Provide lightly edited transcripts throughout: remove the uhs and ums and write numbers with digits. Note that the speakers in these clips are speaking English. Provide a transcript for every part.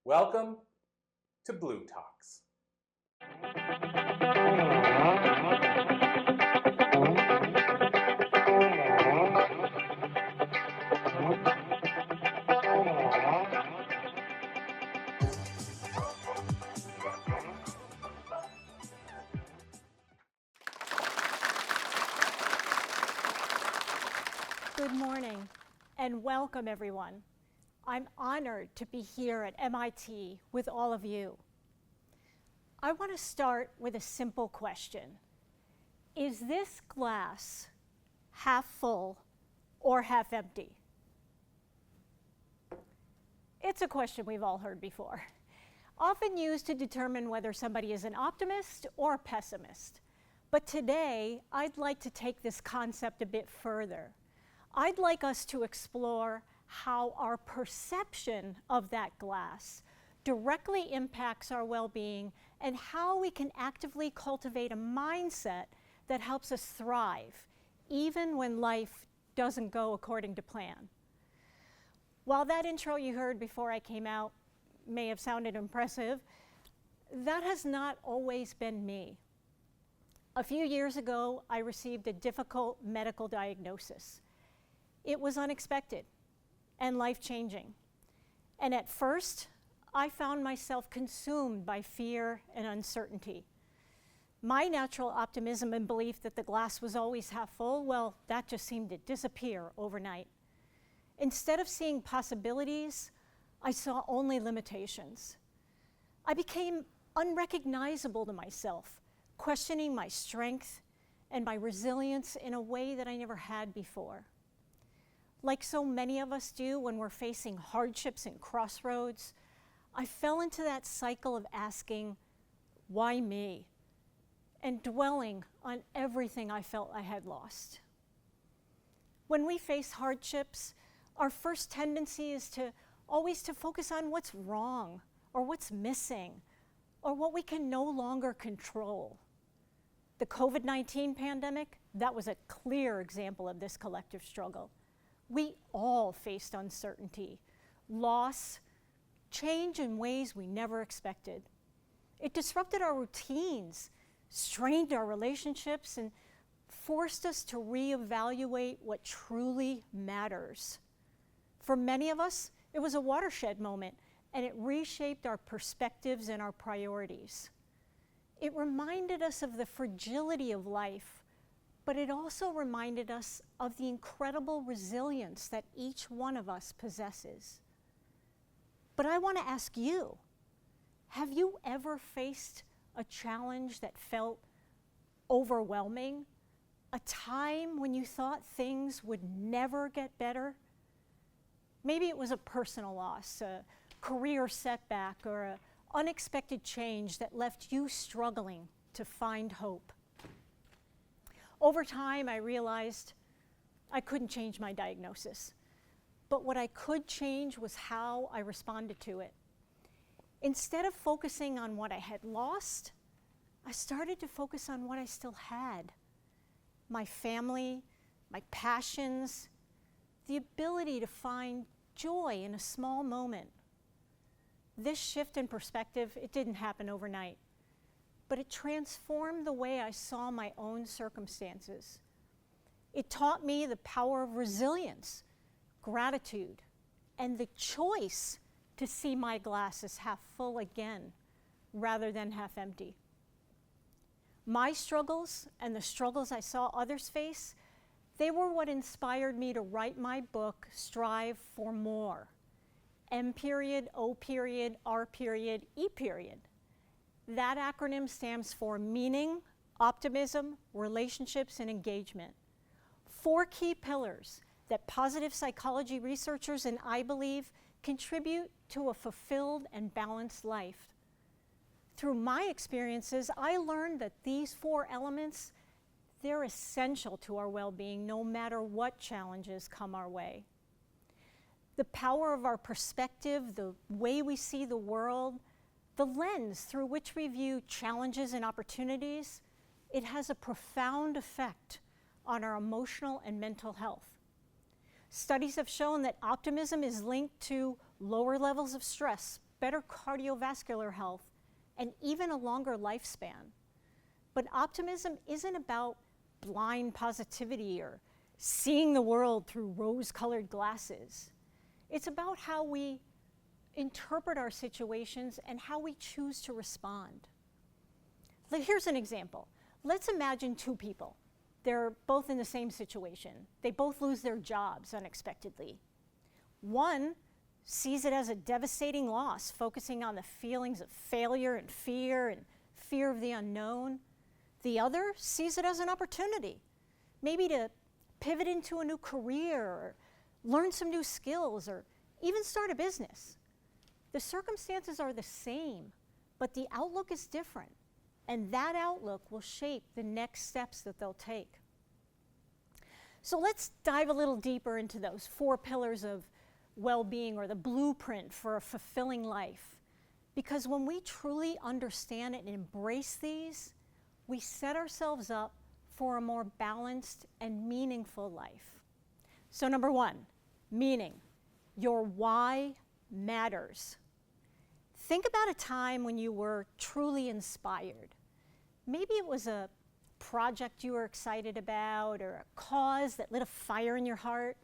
Welcome to Blue Talks. Good morning and welcome everyone. I'm honored to be here at MIT with all of you. I want to start with a simple question. Is this glass half full or half empty? It's a question we've all heard before, often used to determine whether somebody is an optimist or a pessimist. But today, I'd like to take this concept a bit further. I'd like us to explore how our perception of that glass directly impacts our well-being and how we can actively cultivate a mindset that helps us thrive, even when life doesn't go according to plan. While that intro you heard before I came out may have sounded impressive, that has not always been me. A few years ago, I received a difficult medical diagnosis. It was unexpected and life-changing. And at first, I found myself consumed by fear and uncertainty. My natural optimism and belief that the glass was always half full, well, that just seemed to disappear overnight. Instead of seeing possibilities, I saw only limitations. I became unrecognizable to myself, questioning my strength and my resilience in a way that I never had before. Like so many of us do when we're facing hardships and crossroads, I fell into that cycle of asking, why me? And dwelling on everything I felt I had lost. When we face hardships, our first tendency is to always focus on what's wrong or what's missing or what we can no longer control. The COVID-19 pandemic, that was a clear example of this collective struggle. We all faced uncertainty, loss, change in ways we never expected. It disrupted our routines, strained our relationships, and forced us to reevaluate what truly matters. For many of us, it was a watershed moment, and it reshaped our perspectives and our priorities. It reminded us of the fragility of life, but it also reminded us of the incredible resilience that each one of us possesses. But I want to ask you, have you ever faced a challenge that felt overwhelming? A time when you thought things would never get better? Maybe it was a personal loss, a career setback, or an unexpected change that left you struggling to find hope. Over time, I realized I couldn't change my diagnosis, but what I could change was how I responded to it. Instead of focusing on what I had lost, I started to focus on what I still had. My family, my passions, the ability to find joy in a small moment. This shift in perspective, it didn't happen overnight, but it transformed the way I saw my own circumstances. It taught me the power of resilience, gratitude, and the choice to see my glass as half full again, rather than half empty. My struggles and the struggles I saw others face, they were what inspired me to write my book, Strive for More. M.O.R.E. That acronym stands for meaning, optimism, relationships, and engagement. 4 key pillars that positive psychology researchers and I believe contribute to a fulfilled and balanced life. Through my experiences, I learned that these 4 elements, they're essential to our well-being no matter what challenges come our way. The power of our perspective, the way we see the world, the lens through which we view challenges and opportunities, it has a profound effect on our emotional and mental health. Studies have shown that optimism is linked to lower levels of stress, better cardiovascular health, and even a longer lifespan. But optimism isn't about blind positivity or seeing the world through rose-colored glasses. It's about how we interpret our situations and how we choose to respond. Here's an example. Let's imagine two people. They're both in the same situation. They both lose their jobs unexpectedly. One sees it as a devastating loss, focusing on the feelings of failure and fear of the unknown. The other sees it as an opportunity, maybe to pivot into a new career or learn some new skills or even start a business. The circumstances are the same, but the outlook is different, and that outlook will shape the next steps that they'll take. So let's dive a little deeper into those 4 pillars of well-being, or the blueprint for a fulfilling life. Because when we truly understand and embrace these, we set ourselves up for a more balanced and meaningful life. So number 1, meaning. Your why matters. Think about a time when you were truly inspired. Maybe it was a project you were excited about, or a cause that lit a fire in your heart.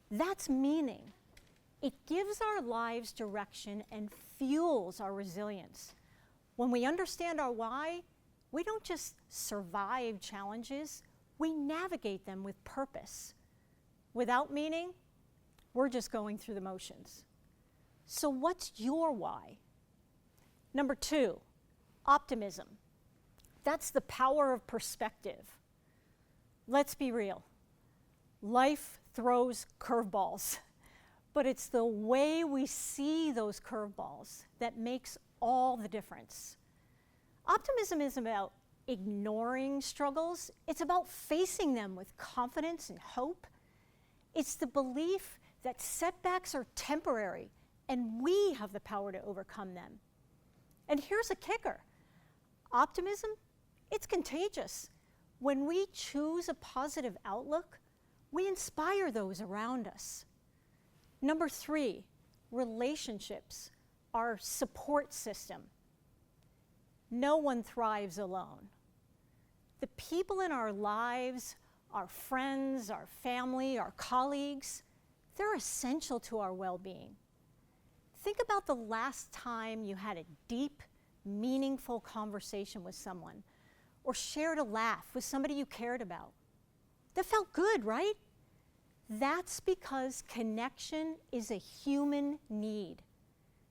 That's meaning. It gives our lives direction and fuels our resilience. When we understand our why, we don't just survive challenges, we navigate them with purpose. Without meaning, we're just going through the motions. So what's your why? Number 2, optimism. That's the power of perspective. Let's be real. Life throws curveballs, but it's the way we see those curveballs that makes all the difference. Optimism isn't about ignoring struggles. It's about facing them with confidence and hope. It's the belief that setbacks are temporary and we have the power to overcome them. And here's a kicker. Optimism, it's contagious. When we choose a positive outlook, we inspire those around us. Number 3, relationships, our support system. No one thrives alone. The people in our lives, our friends, our family, our colleagues, they're essential to our well-being. Think about the last time you had a deep, meaningful conversation with someone, or shared a laugh with somebody you cared about. That felt good, right? That's because connection is a human need.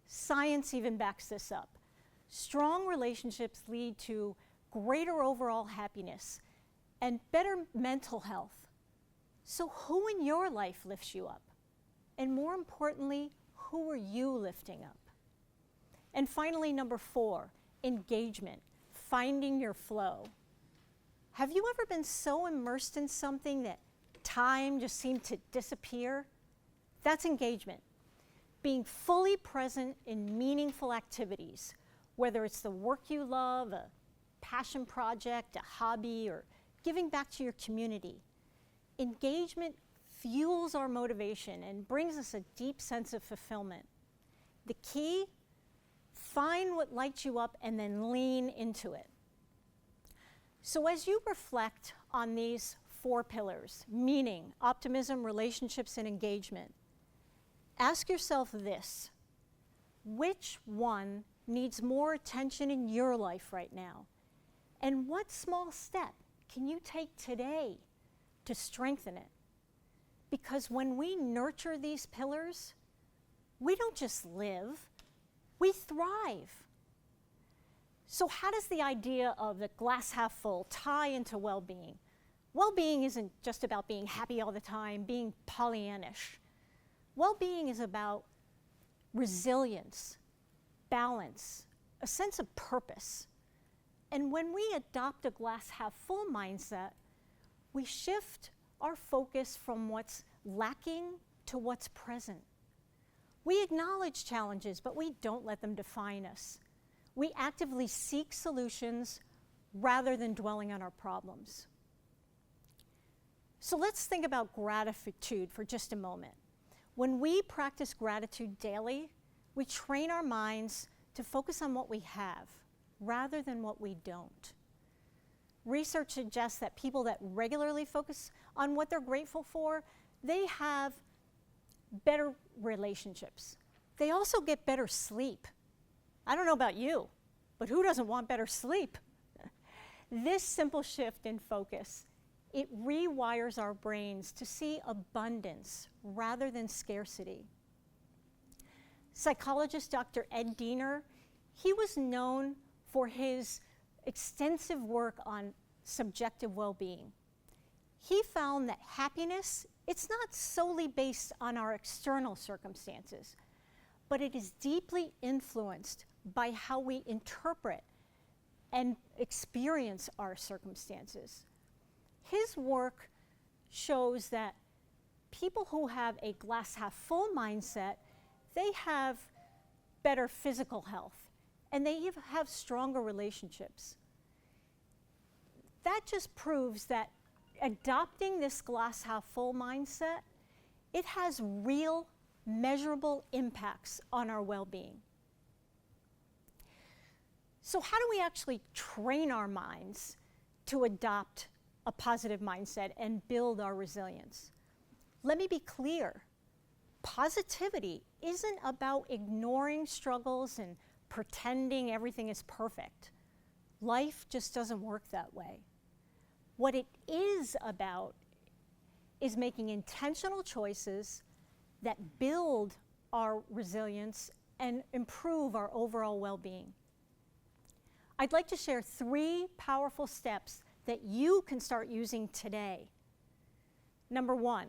Science even backs this up. Strong relationships lead to greater overall happiness and better mental health. So who in your life lifts you up? And more importantly, who are you lifting up? And finally, number 4, engagement, finding your flow. Have you ever been so immersed in something that time just seemed to disappear? That's engagement. Being fully present in meaningful activities, whether it's the work you love, a passion project, a hobby, or giving back to your community. Engagement fuels our motivation and brings us a deep sense of fulfillment. The key, find what lights you up and then lean into it. So as you reflect on these 4 pillars, meaning, optimism, relationships, and engagement, ask yourself this: which one needs more attention in your life right now? And what small step can you take today to strengthen it? Because when we nurture these pillars, we don't just live, we thrive. So how does the idea of the glass half full tie into well-being? Well-being isn't just about being happy all the time, being Pollyannish. Well-being is about resilience, balance, a sense of purpose. And when we adopt a glass half full mindset, we shift our focus from what's lacking to what's present. We acknowledge challenges, but we don't let them define us. We actively seek solutions rather than dwelling on our problems. So let's think about gratitude for just a moment. When we practice gratitude daily, We train our minds to focus on what we have rather than what we don't. Research suggests that people that regularly focus on what they're grateful for, they have better relationships. They also get better sleep. I don't know about you, but who doesn't want better sleep? This simple shift in focus, it rewires our brains to see abundance rather than scarcity. Psychologist Dr. Ed Diener, he was known for his extensive work on subjective well-being. He found that happiness, it's not solely based on our external circumstances, but it is deeply influenced by how we interpret and experience our circumstances. His work shows that people who have a glass half full mindset, they have better physical health and they have stronger relationships. That just proves that adopting this glass half full mindset, it has real measurable impacts on our well-being. So how do we actually train our minds to adopt a positive mindset and build our resilience? Let me be clear. Positivity isn't about ignoring struggles and pretending everything is perfect. Life just doesn't work that way. What it is about is making intentional choices that build our resilience and improve our overall well-being. I'd like to share 3 powerful steps that you can start using today. Number 1,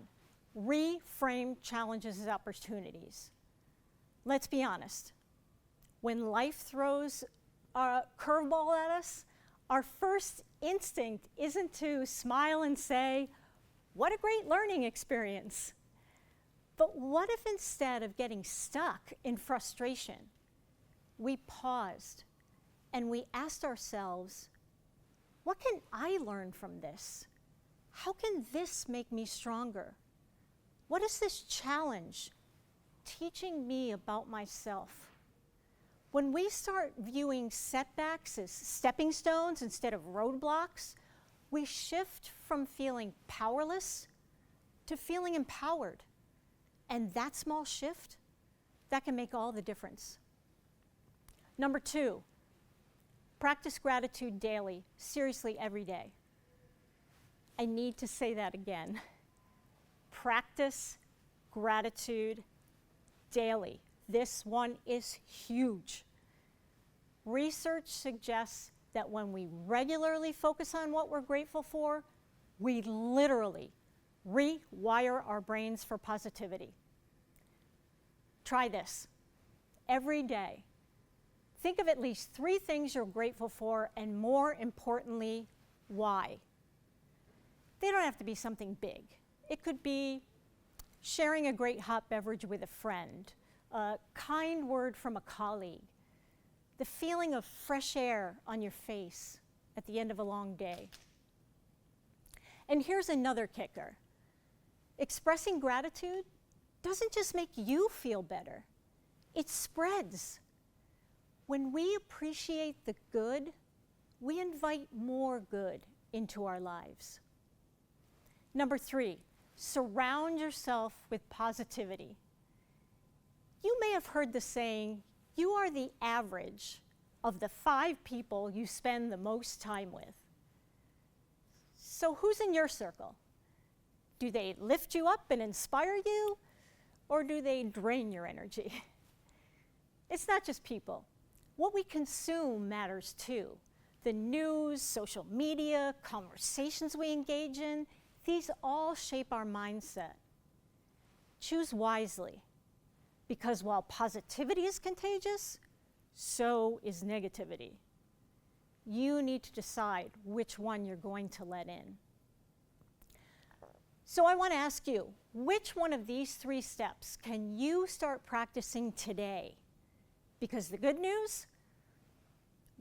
reframe challenges as opportunities. Let's be honest. When life throws a curveball at us, our first instinct isn't to smile and say, "What a great learning experience." But what if instead of getting stuck in frustration, we paused and we asked ourselves, what can I learn from this? How can this make me stronger? What is this challenge teaching me about myself? When we start viewing setbacks as stepping stones instead of roadblocks, we shift from feeling powerless to feeling empowered. And that small shift, that can make all the difference. Number 2, practice gratitude daily, seriously every day. I need to say that again. Practice gratitude daily. This one is huge. Research suggests that when we regularly focus on what we're grateful for, we literally rewire our brains for positivity. Try this. Every day, think of at least 3 things you're grateful for, and more importantly, why. They don't have to be something big. It could be sharing a great hot beverage with a friend, a kind word from a colleague, the feeling of fresh air on your face at the end of a long day. And here's another kicker. Expressing gratitude doesn't just make you feel better, it spreads. When we appreciate the good, we invite more good into our lives. Number 3, surround yourself with positivity. You may have heard the saying, you are the average of the 5 people you spend the most time with. So who's in your circle? Do they lift you up and inspire you, or do they drain your energy? It's not just people. What we consume matters too. The news, social media, conversations we engage in, these all shape our mindset. Choose wisely, because while positivity is contagious, so is negativity. You need to decide which one you're going to let in. So I want to ask you, which one of these 3 steps can you start practicing today? Because the good news,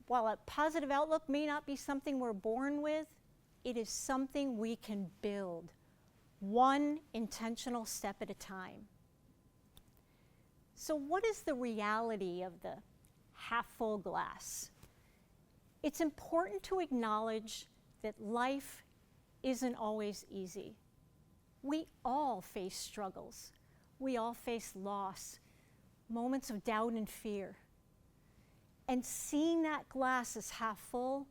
while a positive outlook may not be something we're born with, it is something we can build, one intentional step at a time. So what is the reality of the half-full glass? It's important to acknowledge that life isn't always easy. We all face struggles. We all face loss, moments of doubt and fear. And seeing that glass as half full,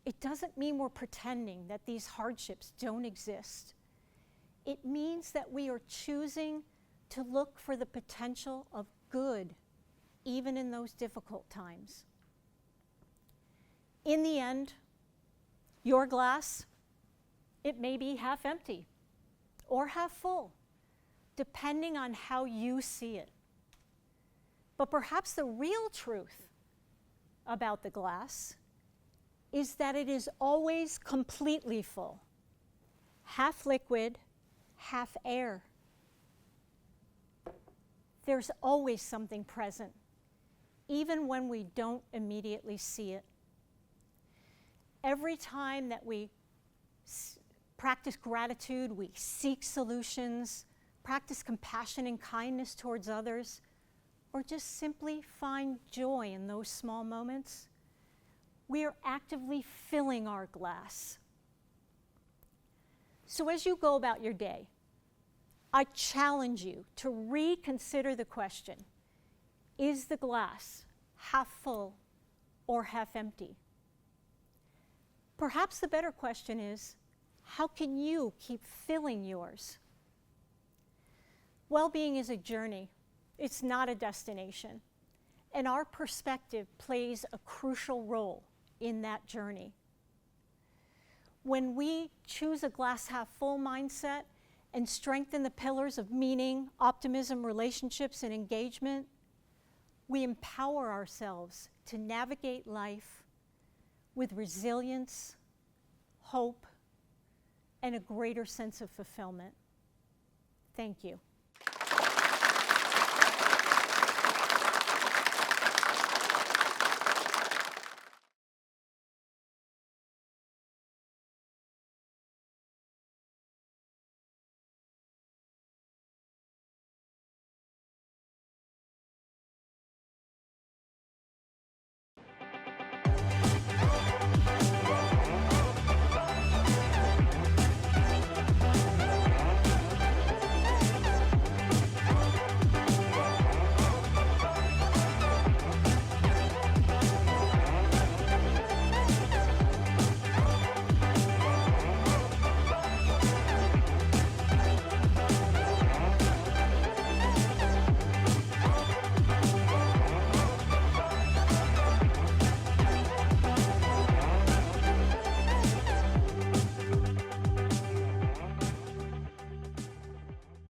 it doesn't mean we're pretending that these hardships don't exist. It means that we are choosing to look for the potential of good, even in those difficult times. In the end, your glass, it may be half empty or half full, depending on how you see it. But perhaps the real truth about the glass is that it is always completely full, half liquid, half air. There's always something present, even when we don't immediately see it. Every time that we practice gratitude, we seek solutions, practice compassion and kindness towards others, or just simply find joy in those small moments, we are actively filling our glass. So as you go about your day, I challenge you to reconsider the question, is the glass half full or half empty? Perhaps the better question is, how can you keep filling yours? Well-being is a journey. It's not a destination. And our perspective plays a crucial role in that journey. When we choose a glass half full mindset and strengthen the pillars of meaning, optimism, relationships, and engagement, we empower ourselves to navigate life with resilience, hope, and a greater sense of fulfillment. Thank you.